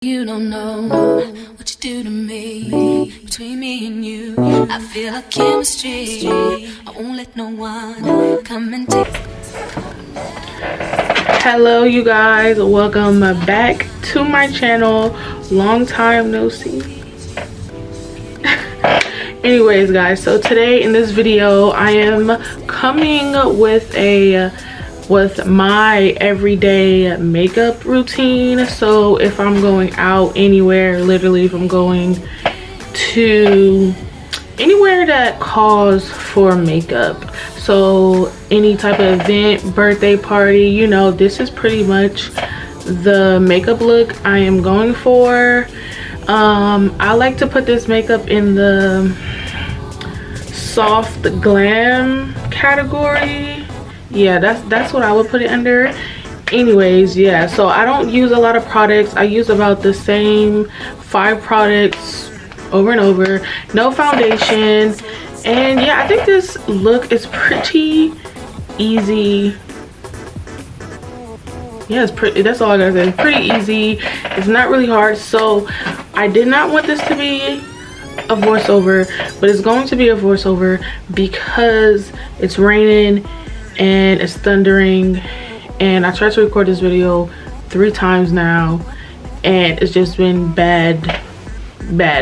You don't know what you do to me. Between me and you, I feel a chemistry. I won't let no one come and take. Hello you guys, welcome back to my channel. Long time no see. Anyways guys, so today in this video I am coming with my everyday makeup routine. So if I'm going out anywhere, literally if I'm going to anywhere that calls for makeup, so any type of event, birthday party, you know, this is pretty much the makeup look I am going for. I like to put this makeup in the soft glam category. Yeah, that's what I would put it under. Anyways, yeah, so I don't use a lot of products. I use about the same 5 products over and over. No foundation. And yeah, I think this look is pretty easy. Yeah, it's pretty, that's all I gotta say. It's pretty easy. It's not really hard. So I did not want this to be a voiceover, but it's going to be a voiceover because it's raining and it's thundering, and I tried to record this video 3 times now and it's just been bad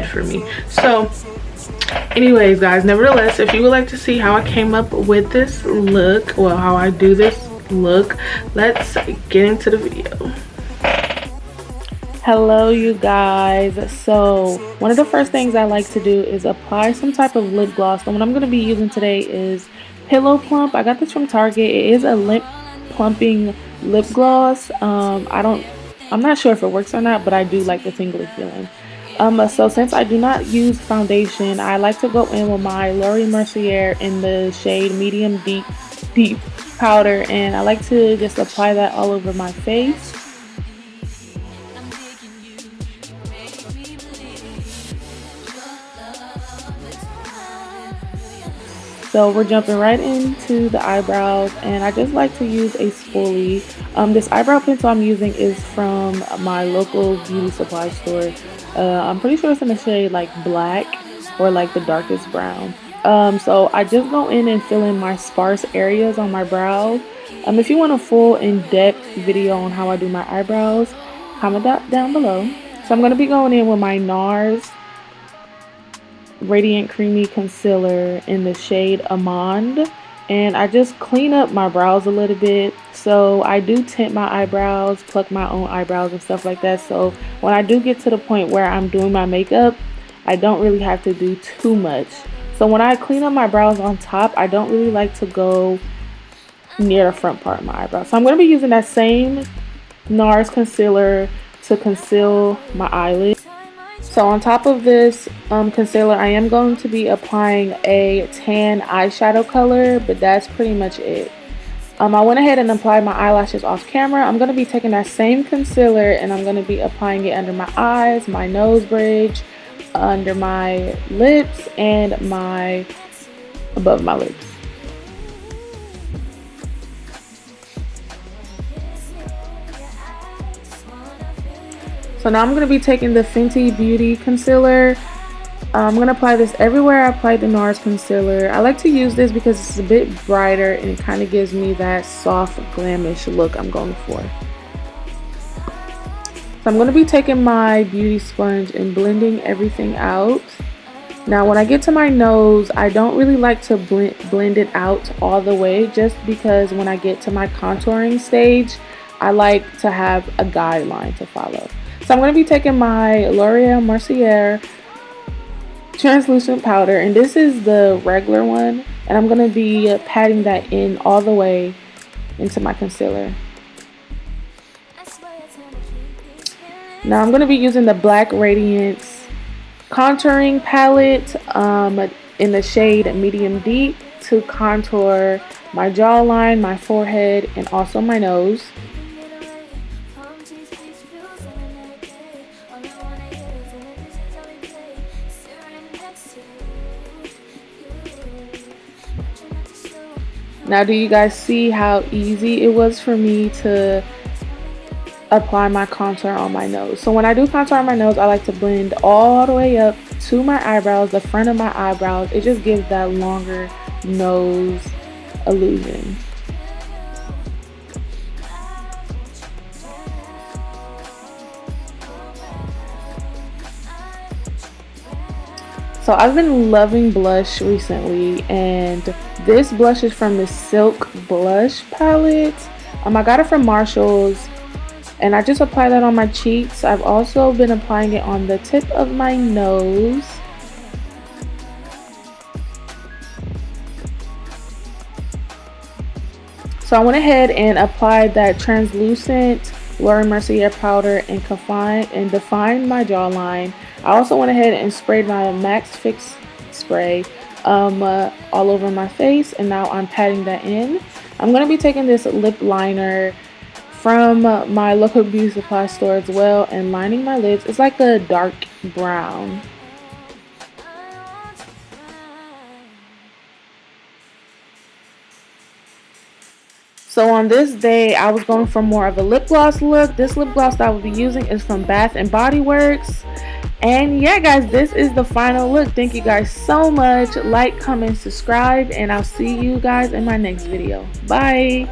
for me. So anyways guys, nevertheless, if you would like to see how I came up with this look, well, how I do this look, let's get into the video. Hello you guys. So one of the first things I like to do is apply some type of lip gloss. And what I'm going to be using today is Pillow Plump. I got this from Target. It is a lip plumping lip gloss. I'm not sure if it works or not, but I do like the tingly feeling. So since I do not use foundation, I like to go in with my Laura Mercier in the shade medium deep powder, and I like to just apply that all over my face. So we're jumping right into the eyebrows, and I just like to use a spoolie. This eyebrow pencil I'm using is from my local beauty supply store. I'm pretty sure it's in the shade like black or like the darkest brown. So I just go in and fill in my sparse areas on my brows. If you want a full in-depth video on how I do my eyebrows, comment that down below. So I'm going to be going in with my NARS Radiant Creamy Concealer in the shade Amande, and I just clean up my brows a little bit. So I do tint my eyebrows, pluck my own eyebrows and stuff like that, so when I do get to the point where I'm doing my makeup, I don't really have to do too much. So when I clean up my brows on top, I don't really like to go near the front part of my eyebrow. So I'm going to be using that same NARS concealer to conceal my eyelid. So on top of this concealer, I am going to be applying a tan eyeshadow color, but that's pretty much it. I went ahead and applied my eyelashes off camera. I'm going to be taking that same concealer and I'm going to be applying it under my eyes, my nose bridge, under my lips, and above my lips. So now I'm going to be taking the Fenty Beauty concealer. I'm going to apply this everywhere I applied the NARS concealer. I like to use this because it's a bit brighter and it kind of gives me that soft glamish look I'm going for. So I'm going to be taking my beauty sponge and blending everything out. Now when I get to my nose, I don't really like to blend it out all the way, just because when I get to my contouring stage, I like to have a guideline to follow. So I'm going to be taking my Laura Mercier translucent powder, and this is the regular one, and I'm going to be patting that in all the way into my concealer. Now I'm going to be using the Black Radiance contouring palette in the shade medium deep to contour my jawline, my forehead, and also my nose. Now do you guys see how easy it was for me to apply my contour on my nose. So when I do contour on my nose, I like to blend all the way up to my eyebrows, the front of my eyebrows. It just gives that longer nose illusion. So I've been loving blush recently, and this blush is from the Silk Blush palette. I got it from Marshall's, and I just apply that on my cheeks. I've also been applying it on the tip of my nose. So I went ahead and applied that translucent Laura Mercier powder and defined my jawline. I also went ahead and sprayed my Max Fix spray all over my face, and now I'm patting that in. I'm going to be taking this lip liner from my local beauty supply store as well and lining my lips. It's like a dark brown. So on this day, I was going for more of a lip gloss look. This lip gloss that I will be using is from Bath and Body Works. And yeah, guys, this is the final look. Thank you guys so much. Like, comment, subscribe, and I'll see you guys in my next video. Bye.